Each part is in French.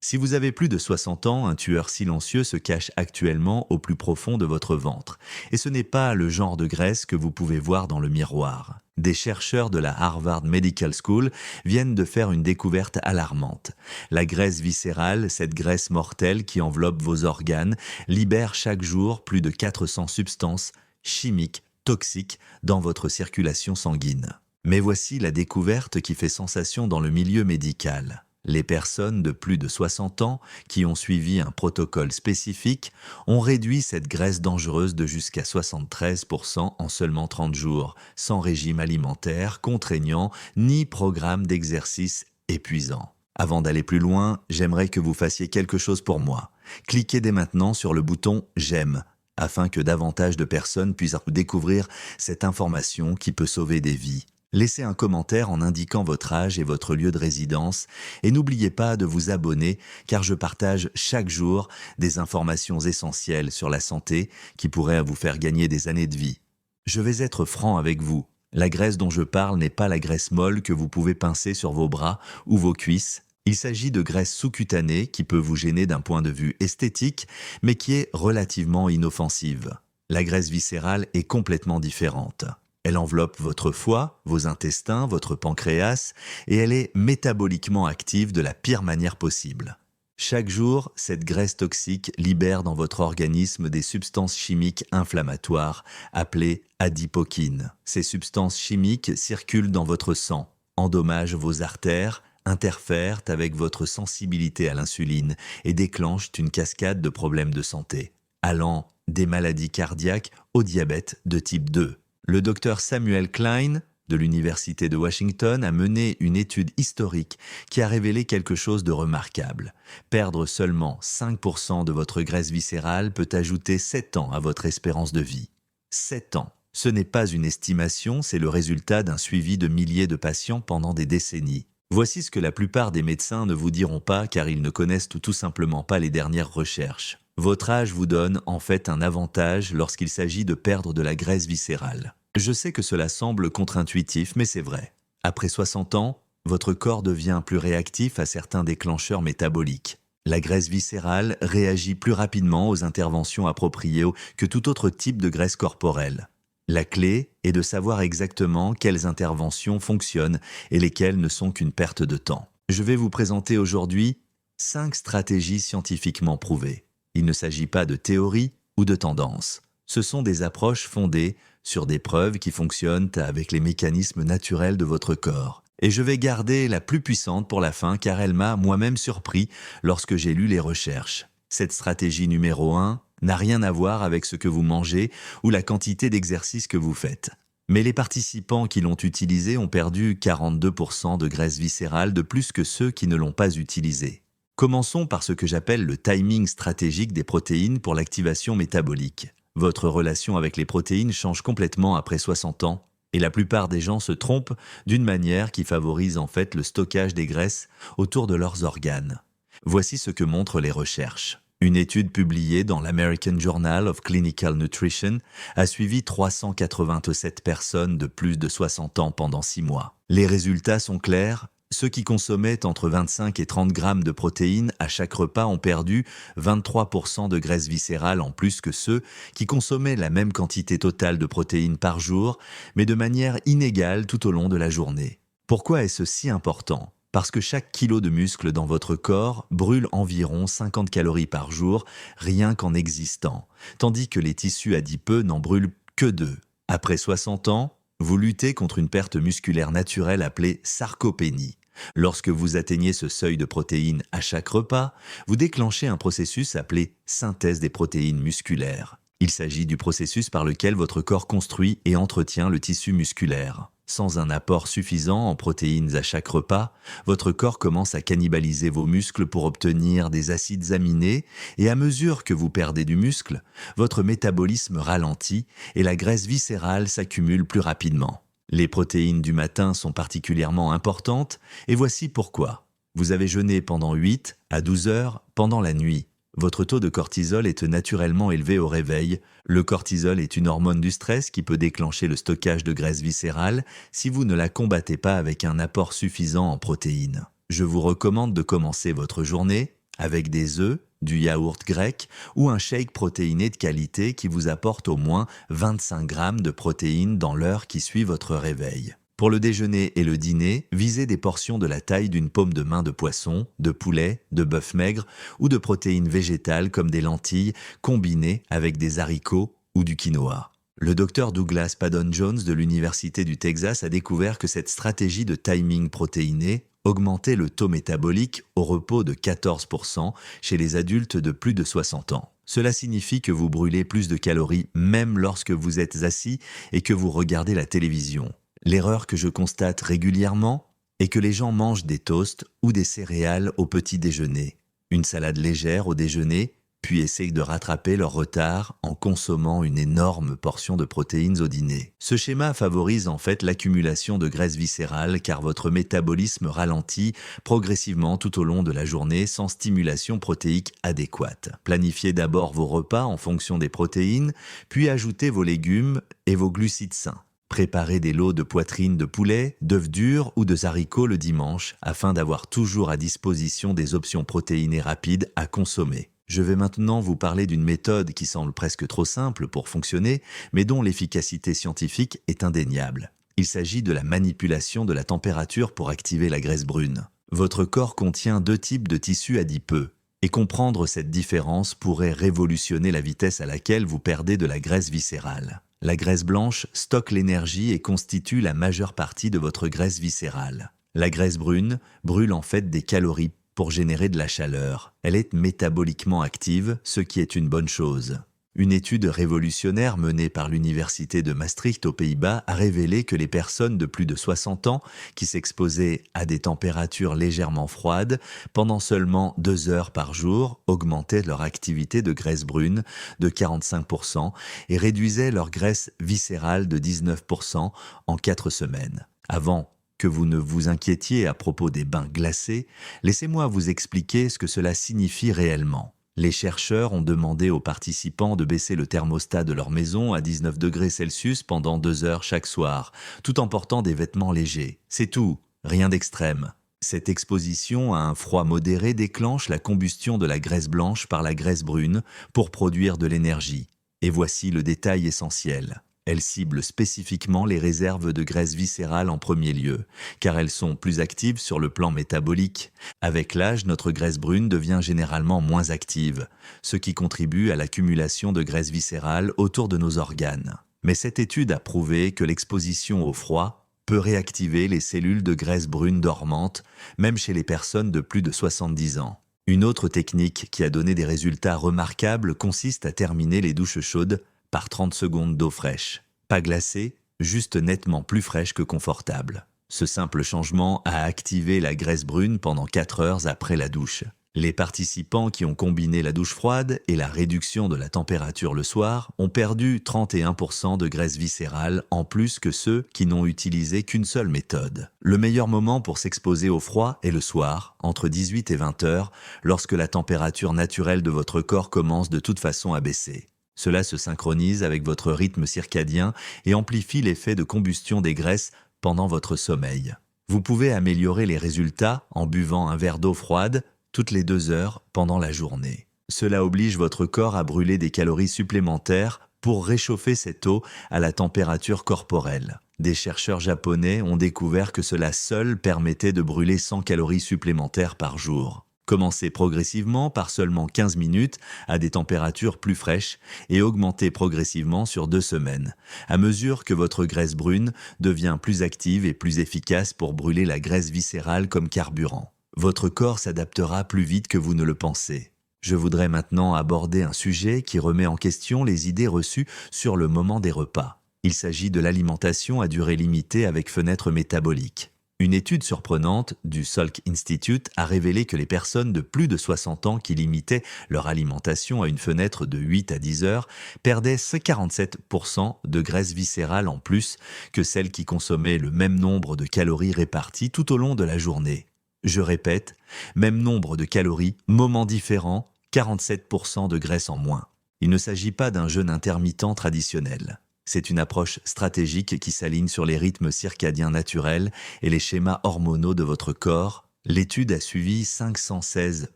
Si vous avez plus de 60 ans, un tueur silencieux se cache actuellement au plus profond de votre ventre. Et ce n'est pas le genre de graisse que vous pouvez voir dans le miroir. Des chercheurs de la Harvard Medical School viennent de faire une découverte alarmante. La graisse viscérale, cette graisse mortelle qui enveloppe vos organes, libère chaque jour plus de 400 substances chimiques toxiques dans votre circulation sanguine. Mais voici la découverte qui fait sensation dans le milieu médical. Les personnes de plus de 60 ans qui ont suivi un protocole spécifique ont réduit cette graisse dangereuse de jusqu'à 73% en seulement 30 jours, sans régime alimentaire contraignant ni programme d'exercice épuisant. Avant d'aller plus loin, j'aimerais que vous fassiez quelque chose pour moi. Cliquez dès maintenant sur le bouton « J'aime » afin que davantage de personnes puissent découvrir cette information qui peut sauver des vies. Laissez un commentaire en indiquant votre âge et votre lieu de résidence et n'oubliez pas de vous abonner car je partage chaque jour des informations essentielles sur la santé qui pourraient vous faire gagner des années de vie. Je vais être franc avec vous. La graisse dont je parle n'est pas la graisse molle que vous pouvez pincer sur vos bras ou vos cuisses. Il s'agit de graisse sous-cutanée qui peut vous gêner d'un point de vue esthétique mais qui est relativement inoffensive. La graisse viscérale est complètement différente. Elle enveloppe votre foie, vos intestins, votre pancréas et elle est métaboliquement active de la pire manière possible. Chaque jour, cette graisse toxique libère dans votre organisme des substances chimiques inflammatoires appelées adipokines. Ces substances chimiques circulent dans votre sang, endommagent vos artères, interfèrent avec votre sensibilité à l'insuline et déclenchent une cascade de problèmes de santé, allant des maladies cardiaques au diabète de type 2. Le docteur Samuel Klein, de l'Université de Washington, a mené une étude historique qui a révélé quelque chose de remarquable. Perdre seulement 5% de votre graisse viscérale peut ajouter 7 ans à votre espérance de vie. 7 ans. Ce n'est pas une estimation, c'est le résultat d'un suivi de milliers de patients pendant des décennies. Voici ce que la plupart des médecins ne vous diront pas car ils ne connaissent tout simplement pas les dernières recherches. Votre âge vous donne en fait un avantage lorsqu'il s'agit de perdre de la graisse viscérale. Je sais que cela semble contre-intuitif, mais c'est vrai. Après 60 ans, votre corps devient plus réactif à certains déclencheurs métaboliques. La graisse viscérale réagit plus rapidement aux interventions appropriées que tout autre type de graisse corporelle. La clé est de savoir exactement quelles interventions fonctionnent et lesquelles ne sont qu'une perte de temps. Je vais vous présenter aujourd'hui 5 stratégies scientifiquement prouvées. Il ne s'agit pas de théorie ou de tendance. Ce sont des approches fondées sur des preuves qui fonctionnent avec les mécanismes naturels de votre corps. Et je vais garder la plus puissante pour la fin car elle m'a moi-même surpris lorsque j'ai lu les recherches. Cette stratégie numéro 1 n'a rien à voir avec ce que vous mangez ou la quantité d'exercice que vous faites. Mais les participants qui l'ont utilisée ont perdu 42% de graisse viscérale de plus que ceux qui ne l'ont pas utilisée. Commençons par ce que j'appelle le timing stratégique des protéines pour l'activation métabolique. Votre relation avec les protéines change complètement après 60 ans et la plupart des gens se trompent d'une manière qui favorise en fait le stockage des graisses autour de leurs organes. Voici ce que montrent les recherches. Une étude publiée dans l'American Journal of Clinical Nutrition a suivi 387 personnes de plus de 60 ans pendant 6 mois. Les résultats sont clairs. Ceux qui consommaient entre 25 et 30 grammes de protéines à chaque repas ont perdu 23% de graisse viscérale en plus que ceux qui consommaient la même quantité totale de protéines par jour, mais de manière inégale tout au long de la journée. Pourquoi est-ce si important ? Parce que chaque kilo de muscle dans votre corps brûle environ 50 calories par jour, rien qu'en existant, tandis que les tissus adipeux n'en brûlent que 2. Après 60 ans, vous luttez contre une perte musculaire naturelle appelée sarcopénie. Lorsque vous atteignez ce seuil de protéines à chaque repas, vous déclenchez un processus appelé synthèse des protéines musculaires. Il s'agit du processus par lequel votre corps construit et entretient le tissu musculaire. Sans un apport suffisant en protéines à chaque repas, votre corps commence à cannibaliser vos muscles pour obtenir des acides aminés et à mesure que vous perdez du muscle, votre métabolisme ralentit et la graisse viscérale s'accumule plus rapidement. Les protéines du matin sont particulièrement importantes et voici pourquoi. Vous avez jeûné pendant 8 à 12 heures pendant la nuit. Votre taux de cortisol est naturellement élevé au réveil. Le cortisol est une hormone du stress qui peut déclencher le stockage de graisse viscérale si vous ne la combattez pas avec un apport suffisant en protéines. Je vous recommande de commencer votre journée avec des œufs, du yaourt grec ou un shake protéiné de qualité qui vous apporte au moins 25 grammes de protéines dans l'heure qui suit votre réveil. Pour le déjeuner et le dîner, visez des portions de la taille d'une paume de main de poisson, de poulet, de bœuf maigre ou de protéines végétales comme des lentilles combinées avec des haricots ou du quinoa. Le docteur Douglas Paddon-Jones de l'Université du Texas a découvert que cette stratégie de timing protéiné augmentait le taux métabolique au repos de 14% chez les adultes de plus de 60 ans. Cela signifie que vous brûlez plus de calories même lorsque vous êtes assis et que vous regardez la télévision. L'erreur que je constate régulièrement est que les gens mangent des toasts ou des céréales au petit déjeuner, une salade légère au déjeuner, puis essayent de rattraper leur retard en consommant une énorme portion de protéines au dîner. Ce schéma favorise en fait l'accumulation de graisse viscérale car votre métabolisme ralentit progressivement tout au long de la journée sans stimulation protéique adéquate. Planifiez d'abord vos repas en fonction des protéines, puis ajoutez vos légumes et vos glucides sains. Préparez des lots de poitrine de poulet, d'œufs durs ou de haricots le dimanche afin d'avoir toujours à disposition des options protéinées rapides à consommer. Je vais maintenant vous parler d'une méthode qui semble presque trop simple pour fonctionner, mais dont l'efficacité scientifique est indéniable. Il s'agit de la manipulation de la température pour activer la graisse brune. Votre corps contient 2 types de tissus adipeux, et comprendre cette différence pourrait révolutionner la vitesse à laquelle vous perdez de la graisse viscérale. La graisse blanche stocke l'énergie et constitue la majeure partie de votre graisse viscérale. La graisse brune brûle en fait des calories pour générer de la chaleur. Elle est métaboliquement active, ce qui est une bonne chose. Une étude révolutionnaire menée par l'Université de Maastricht aux Pays-Bas a révélé que les personnes de plus de 60 ans qui s'exposaient à des températures légèrement froides pendant seulement 2 heures par jour augmentaient leur activité de graisse brune de 45% et réduisaient leur graisse viscérale de 19% en 4 semaines. Avant que vous ne vous inquiétiez à propos des bains glacés, laissez-moi vous expliquer ce que cela signifie réellement. Les chercheurs ont demandé aux participants de baisser le thermostat de leur maison à 19 degrés Celsius pendant 2 heures chaque soir, tout en portant des vêtements légers. C'est tout, rien d'extrême. Cette exposition à un froid modéré déclenche la combustion de la graisse blanche par la graisse brune pour produire de l'énergie. Et voici le détail essentiel. Elle cible spécifiquement les réserves de graisse viscérale en premier lieu, car elles sont plus actives sur le plan métabolique. Avec l'âge, notre graisse brune devient généralement moins active, ce qui contribue à l'accumulation de graisse viscérale autour de nos organes. Mais cette étude a prouvé que l'exposition au froid peut réactiver les cellules de graisse brune dormantes, même chez les personnes de plus de 70 ans. Une autre technique qui a donné des résultats remarquables consiste à terminer les douches chaudes par 30 secondes d'eau fraîche. Pas glacée, juste nettement plus fraîche que confortable. Ce simple changement a activé la graisse brune pendant 4 heures après la douche. Les participants qui ont combiné la douche froide et la réduction de la température le soir ont perdu 31% de graisse viscérale en plus que ceux qui n'ont utilisé qu'une seule méthode. Le meilleur moment pour s'exposer au froid est le soir, entre 18 et 20 heures, lorsque la température naturelle de votre corps commence de toute façon à baisser. Cela se synchronise avec votre rythme circadien et amplifie l'effet de combustion des graisses pendant votre sommeil. Vous pouvez améliorer les résultats en buvant un verre d'eau froide toutes les 2 heures pendant la journée. Cela oblige votre corps à brûler des calories supplémentaires pour réchauffer cette eau à la température corporelle. Des chercheurs japonais ont découvert que cela seul permettait de brûler 100 calories supplémentaires par jour. Commencez progressivement par seulement 15 minutes à des températures plus fraîches et augmentez progressivement sur 2 semaines, à mesure que votre graisse brune devient plus active et plus efficace pour brûler la graisse viscérale comme carburant. Votre corps s'adaptera plus vite que vous ne le pensez. Je voudrais maintenant aborder un sujet qui remet en question les idées reçues sur le moment des repas. Il s'agit de l'alimentation à durée limitée avec fenêtre métabolique. Une étude surprenante du Salk Institute a révélé que les personnes de plus de 60 ans qui limitaient leur alimentation à une fenêtre de 8 à 10 heures perdaient 47% de graisse viscérale en plus que celles qui consommaient le même nombre de calories réparties tout au long de la journée. Je répète, même nombre de calories, moment différent, 47% de graisse en moins. Il ne s'agit pas d'un jeûne intermittent traditionnel. C'est une approche stratégique qui s'aligne sur les rythmes circadiens naturels et les schémas hormonaux de votre corps, L'étude a suivi 516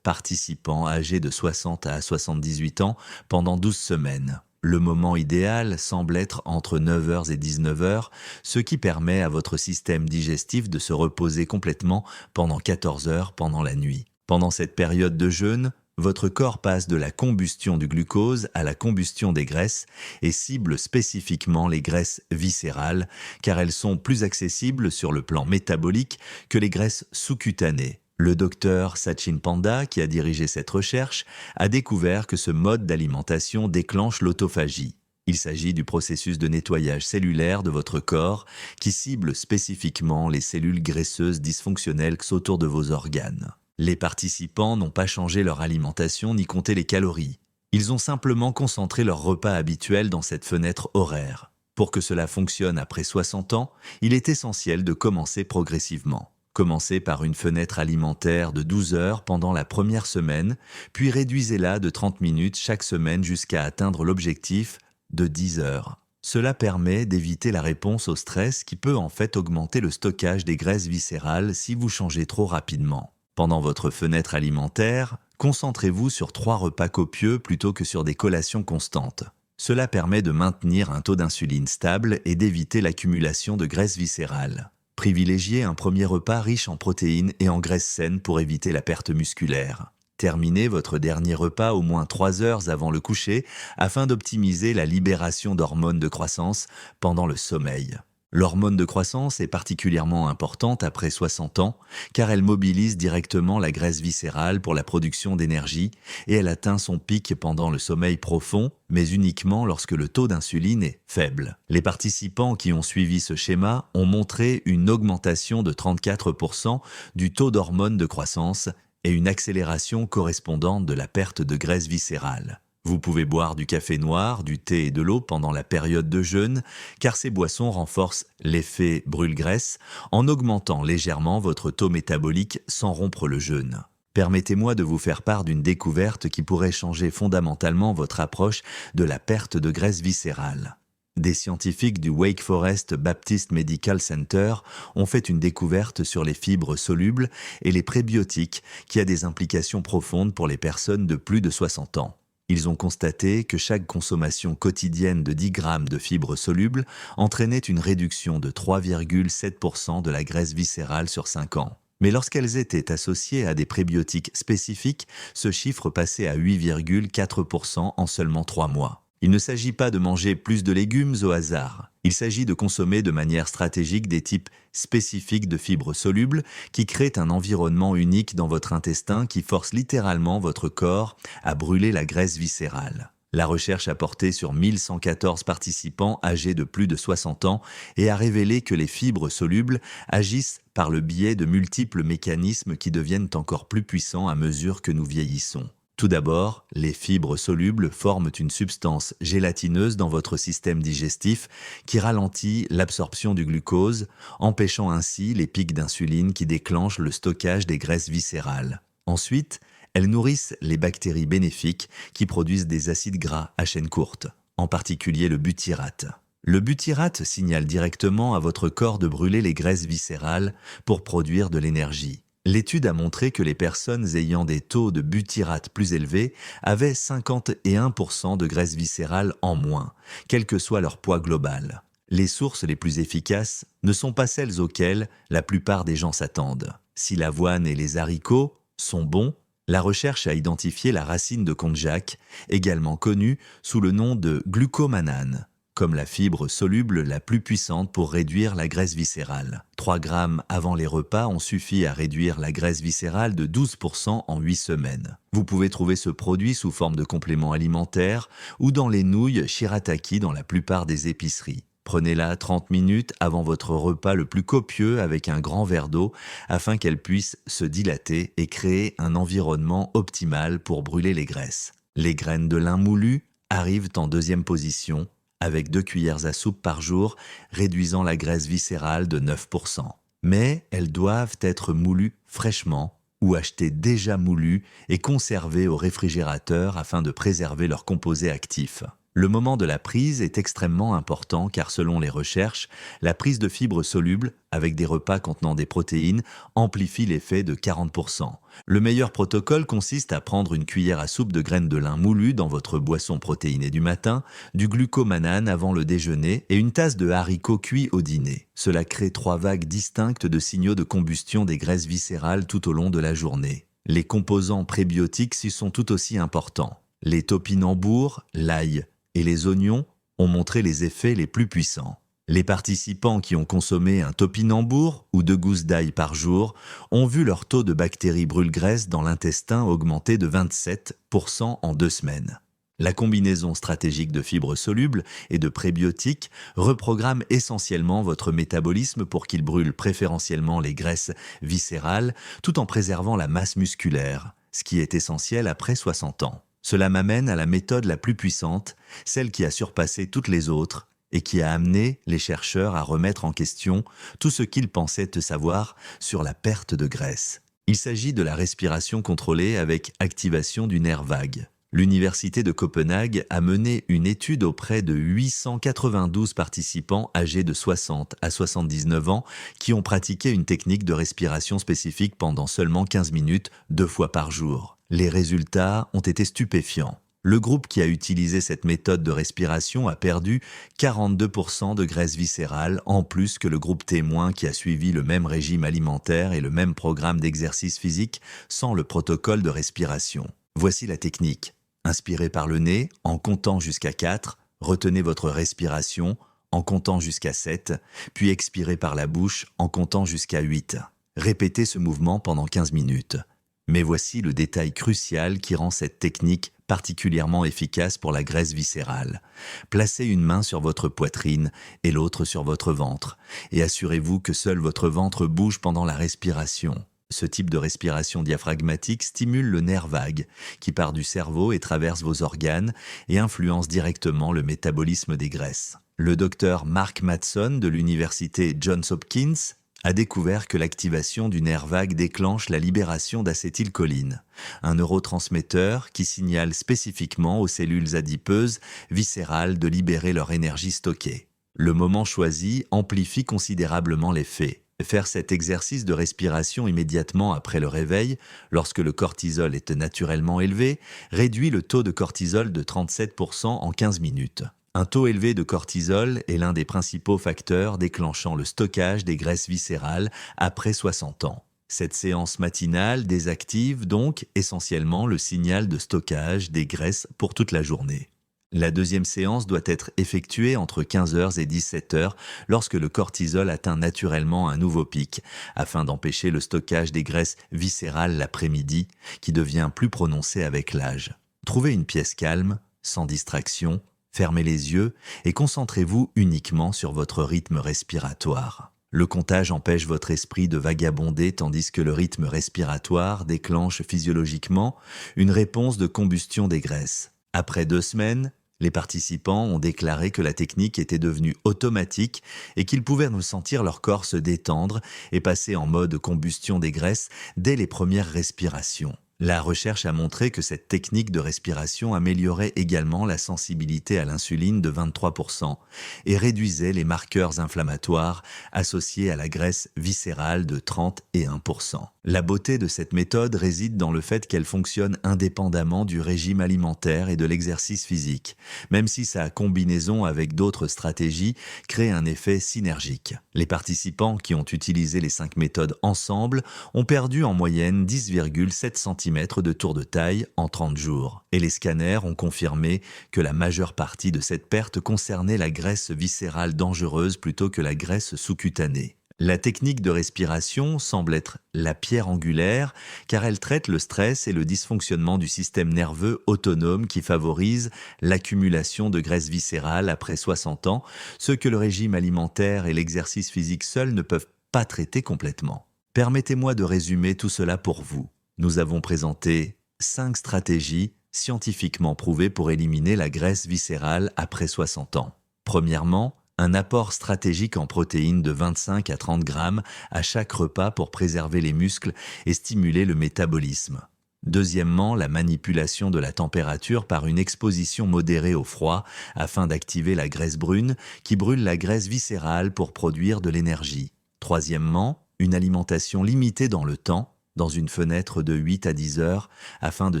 participants âgés de 60 à 78 ans pendant 12 semaines. Le moment idéal semble être entre 9 heures et 19 heures, ce qui permet à votre système digestif de se reposer complètement pendant 14 heures pendant la nuit. Pendant cette période de jeûne, votre corps passe de la combustion du glucose à la combustion des graisses et cible spécifiquement les graisses viscérales, car elles sont plus accessibles sur le plan métabolique que les graisses sous-cutanées. Le docteur Sachin Panda, qui a dirigé cette recherche, a découvert que ce mode d'alimentation déclenche l'autophagie. Il s'agit du processus de nettoyage cellulaire de votre corps qui cible spécifiquement les cellules graisseuses dysfonctionnelles autour de vos organes. Les participants n'ont pas changé leur alimentation ni compté les calories. Ils ont simplement concentré leur repas habituel dans cette fenêtre horaire. Pour que cela fonctionne après 60 ans, il est essentiel de commencer progressivement. Commencez par une fenêtre alimentaire de 12 heures pendant la première semaine, puis réduisez-la de 30 minutes chaque semaine jusqu'à atteindre l'objectif de 10 heures. Cela permet d'éviter la réponse au stress qui peut en fait augmenter le stockage des graisses viscérales si vous changez trop rapidement. Pendant votre fenêtre alimentaire, concentrez-vous sur 3 repas copieux plutôt que sur des collations constantes. Cela permet de maintenir un taux d'insuline stable et d'éviter l'accumulation de graisses viscérales. Privilégiez un premier repas riche en protéines et en graisses saines pour éviter la perte musculaire. Terminez votre dernier repas au moins 3 heures avant le coucher afin d'optimiser la libération d'hormones de croissance pendant le sommeil. L'hormone de croissance est particulièrement importante après 60 ans car elle mobilise directement la graisse viscérale pour la production d'énergie et elle atteint son pic pendant le sommeil profond, mais uniquement lorsque le taux d'insuline est faible. Les participants qui ont suivi ce schéma ont montré une augmentation de 34% du taux d'hormone de croissance et une accélération correspondante de la perte de graisse viscérale. Vous pouvez boire du café noir, du thé et de l'eau pendant la période de jeûne, car ces boissons renforcent l'effet brûle-graisse en augmentant légèrement votre taux métabolique sans rompre le jeûne. Permettez-moi de vous faire part d'une découverte qui pourrait changer fondamentalement votre approche de la perte de graisse viscérale. Des scientifiques du Wake Forest Baptist Medical Center ont fait une découverte sur les fibres solubles et les prébiotiques qui a des implications profondes pour les personnes de plus de 60 ans. Ils ont constaté que chaque consommation quotidienne de 10 grammes de fibres solubles entraînait une réduction de 3,7% de la graisse viscérale sur 5 ans. Mais lorsqu'elles étaient associées à des prébiotiques spécifiques, ce chiffre passait à 8,4% en seulement 3 mois. Il ne s'agit pas de manger plus de légumes au hasard. Il s'agit de consommer de manière stratégique des types spécifiques de fibres solubles qui créent un environnement unique dans votre intestin qui force littéralement votre corps à brûler la graisse viscérale. La recherche a porté sur 1114 participants âgés de plus de 60 ans et a révélé que les fibres solubles agissent par le biais de multiples mécanismes qui deviennent encore plus puissants à mesure que nous vieillissons. Tout d'abord, les fibres solubles forment une substance gélatineuse dans votre système digestif qui ralentit l'absorption du glucose, empêchant ainsi les pics d'insuline qui déclenchent le stockage des graisses viscérales. Ensuite, elles nourrissent les bactéries bénéfiques qui produisent des acides gras à chaîne courte, en particulier le butyrate. Le butyrate signale directement à votre corps de brûler les graisses viscérales pour produire de l'énergie. L'étude a montré que les personnes ayant des taux de butyrate plus élevés avaient 51% de graisse viscérale en moins, quel que soit leur poids global. Les sources les plus efficaces ne sont pas celles auxquelles la plupart des gens s'attendent. Si l'avoine et les haricots sont bons, la recherche a identifié la racine de konjac, également connue sous le nom de glucomanane, comme la fibre soluble la plus puissante pour réduire la graisse viscérale. 3 grammes avant les repas ont suffi à réduire la graisse viscérale de 12% en 8 semaines. Vous pouvez trouver ce produit sous forme de complément alimentaire ou dans les nouilles shirataki dans la plupart des épiceries. Prenez-la 30 minutes avant votre repas le plus copieux avec un grand verre d'eau afin qu'elle puisse se dilater et créer un environnement optimal pour brûler les graisses. Les graines de lin moulu arrivent en deuxième position, avec 2 cuillères à soupe par jour, réduisant la graisse viscérale de 9%. Mais elles doivent être moulues fraîchement ou achetées déjà moulues et conservées au réfrigérateur afin de préserver leurs composés actifs. Le moment de la prise est extrêmement important car selon les recherches, la prise de fibres solubles avec des repas contenant des protéines amplifie l'effet de 40%. Le meilleur protocole consiste à prendre une cuillère à soupe de graines de lin moulues dans votre boisson protéinée du matin, du glucomanane avant le déjeuner et une tasse de haricots cuits au dîner. Cela crée 3 vagues distinctes de signaux de combustion des graisses viscérales tout au long de la journée. Les composants prébiotiques y sont tout aussi importants. Les topinambours, l'ail et les oignons ont montré les effets les plus puissants. Les participants qui ont consommé un topinambour ou 2 gousses d'ail par jour ont vu leur taux de bactéries brûle-graisse dans l'intestin augmenter de 27% en 2 semaines. La combinaison stratégique de fibres solubles et de prébiotiques reprogramme essentiellement votre métabolisme pour qu'il brûle préférentiellement les graisses viscérales tout en préservant la masse musculaire, ce qui est essentiel après 60 ans. Cela m'amène à la méthode la plus puissante, celle qui a surpassé toutes les autres et qui a amené les chercheurs à remettre en question tout ce qu'ils pensaient savoir sur la perte de graisse. Il s'agit de la respiration contrôlée avec activation du nerf vague. L'Université de Copenhague a mené une étude auprès de 892 participants âgés de 60 à 79 ans qui ont pratiqué une technique de respiration spécifique pendant seulement 15 minutes, 2 fois par jour. Les résultats ont été stupéfiants. Le groupe qui a utilisé cette méthode de respiration a perdu 42% de graisse viscérale en plus que le groupe témoin qui a suivi le même régime alimentaire et le même programme d'exercice physique sans le protocole de respiration. Voici la technique. Inspirez par le nez en comptant jusqu'à 4, retenez votre respiration en comptant jusqu'à 7, puis expirez par la bouche en comptant jusqu'à 8. Répétez ce mouvement pendant 15 minutes. Mais voici le détail crucial qui rend cette technique particulièrement efficace pour la graisse viscérale. Placez une main sur votre poitrine et l'autre sur votre ventre, et assurez-vous que seul votre ventre bouge pendant la respiration. Ce type de respiration diaphragmatique stimule le nerf vague, qui part du cerveau et traverse vos organes et influence directement le métabolisme des graisses. Le docteur Mark Mattson de l'université Johns Hopkins a découvert que l'activation du nerf vague déclenche la libération d'acétylcholine, un neurotransmetteur qui signale spécifiquement aux cellules adipeuses viscérales de libérer leur énergie stockée. Le moment choisi amplifie considérablement l'effet. Faire cet exercice de respiration immédiatement après le réveil, lorsque le cortisol est naturellement élevé, réduit le taux de cortisol de 37% en 15 minutes. Un taux élevé de cortisol est l'un des principaux facteurs déclenchant le stockage des graisses viscérales après 60 ans. Cette séance matinale désactive donc essentiellement le signal de stockage des graisses pour toute la journée. La deuxième séance doit être effectuée entre 15h et 17h lorsque le cortisol atteint naturellement un nouveau pic, afin d'empêcher le stockage des graisses viscérales l'après-midi, qui devient plus prononcé avec l'âge. Trouvez une pièce calme, sans distraction, fermez les yeux et concentrez-vous uniquement sur votre rythme respiratoire. Le comptage empêche votre esprit de vagabonder tandis que le rythme respiratoire déclenche physiologiquement une réponse de combustion des graisses. Après 2 semaines, les participants ont déclaré que la technique était devenue automatique et qu'ils pouvaient ressentir leur corps se détendre et passer en mode combustion des graisses dès les premières respirations. La recherche a montré que cette technique de respiration améliorait également la sensibilité à l'insuline de 23% et réduisait les marqueurs inflammatoires associés à la graisse viscérale de 31%. La beauté de cette méthode réside dans le fait qu'elle fonctionne indépendamment du régime alimentaire et de l'exercice physique, même si sa combinaison avec d'autres stratégies crée un effet synergique. Les participants qui ont utilisé les 5 méthodes ensemble ont perdu en moyenne 10,7 cm de tour de taille en 30 jours. Et les scanners ont confirmé que la majeure partie de cette perte concernait la graisse viscérale dangereuse plutôt que la graisse sous-cutanée. La technique de respiration semble être la pierre angulaire car elle traite le stress et le dysfonctionnement du système nerveux autonome qui favorise l'accumulation de graisse viscérale après 60 ans, ce que le régime alimentaire et l'exercice physique seuls ne peuvent pas traiter complètement. Permettez-moi de résumer tout cela pour vous. Nous avons présenté 5 stratégies scientifiquement prouvées pour éliminer la graisse viscérale après 60 ans. Premièrement, un apport stratégique en protéines de 25 à 30 grammes à chaque repas pour préserver les muscles et stimuler le métabolisme. Deuxièmement, la manipulation de la température par une exposition modérée au froid afin d'activer la graisse brune qui brûle la graisse viscérale pour produire de l'énergie. Troisièmement, une alimentation limitée dans le temps, dans une fenêtre de 8 à 10 heures, afin de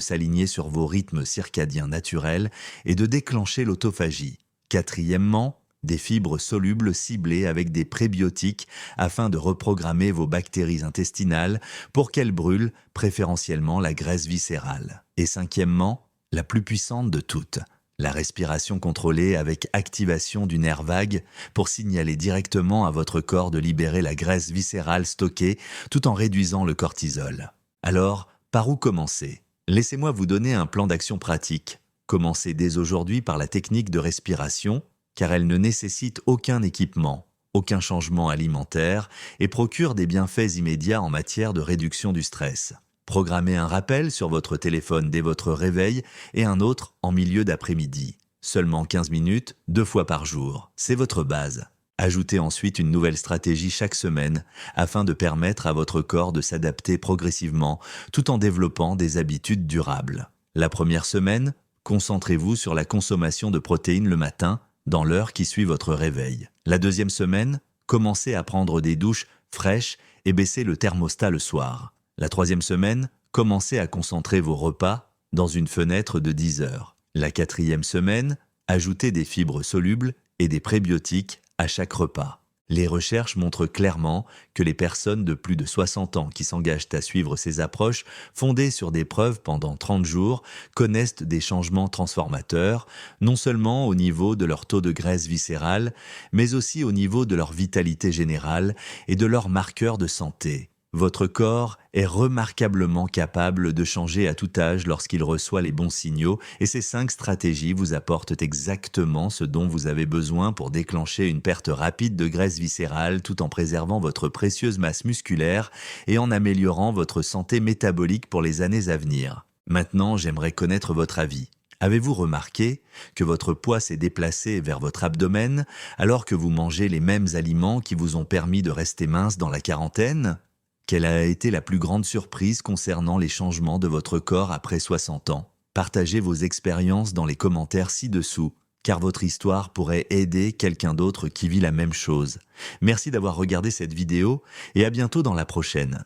s'aligner sur vos rythmes circadiens naturels et de déclencher l'autophagie. Quatrièmement, des fibres solubles ciblées avec des prébiotiques afin de reprogrammer vos bactéries intestinales pour qu'elles brûlent préférentiellement la graisse viscérale. Et cinquièmement, la plus puissante de toutes, la respiration contrôlée avec activation du nerf vague pour signaler directement à votre corps de libérer la graisse viscérale stockée tout en réduisant le cortisol. Alors, par où commencer? Laissez-moi vous donner un plan d'action pratique. Commencez dès aujourd'hui par la technique de respiration, car elle ne nécessite aucun équipement, aucun changement alimentaire et procure des bienfaits immédiats en matière de réduction du stress. Programmez un rappel sur votre téléphone dès votre réveil et un autre en milieu d'après-midi. Seulement 15 minutes, 2 fois par jour. C'est votre base. Ajoutez ensuite une nouvelle stratégie chaque semaine afin de permettre à votre corps de s'adapter progressivement tout en développant des habitudes durables. La première semaine, concentrez-vous sur la consommation de protéines le matin, dans l'heure qui suit votre réveil. La deuxième semaine, commencez à prendre des douches fraîches et baissez le thermostat le soir. La troisième semaine, commencez à concentrer vos repas dans une fenêtre de 10 heures. La quatrième semaine, ajoutez des fibres solubles et des prébiotiques à chaque repas. Les recherches montrent clairement que les personnes de plus de 60 ans qui s'engagent à suivre ces approches fondées sur des preuves pendant 30 jours connaissent des changements transformateurs, non seulement au niveau de leur taux de graisse viscérale, mais aussi au niveau de leur vitalité générale et de leurs marqueurs de santé. Votre corps est remarquablement capable de changer à tout âge lorsqu'il reçoit les bons signaux et ces 5 stratégies vous apportent exactement ce dont vous avez besoin pour déclencher une perte rapide de graisse viscérale tout en préservant votre précieuse masse musculaire et en améliorant votre santé métabolique pour les années à venir. Maintenant, j'aimerais connaître votre avis. Avez-vous remarqué que votre poids s'est déplacé vers votre abdomen alors que vous mangez les mêmes aliments qui vous ont permis de rester mince dans la quarantaine ? Quelle a été la plus grande surprise concernant les changements de votre corps après 60 ans? Partagez vos expériences dans les commentaires ci-dessous, car votre histoire pourrait aider quelqu'un d'autre qui vit la même chose. Merci d'avoir regardé cette vidéo et à bientôt dans la prochaine.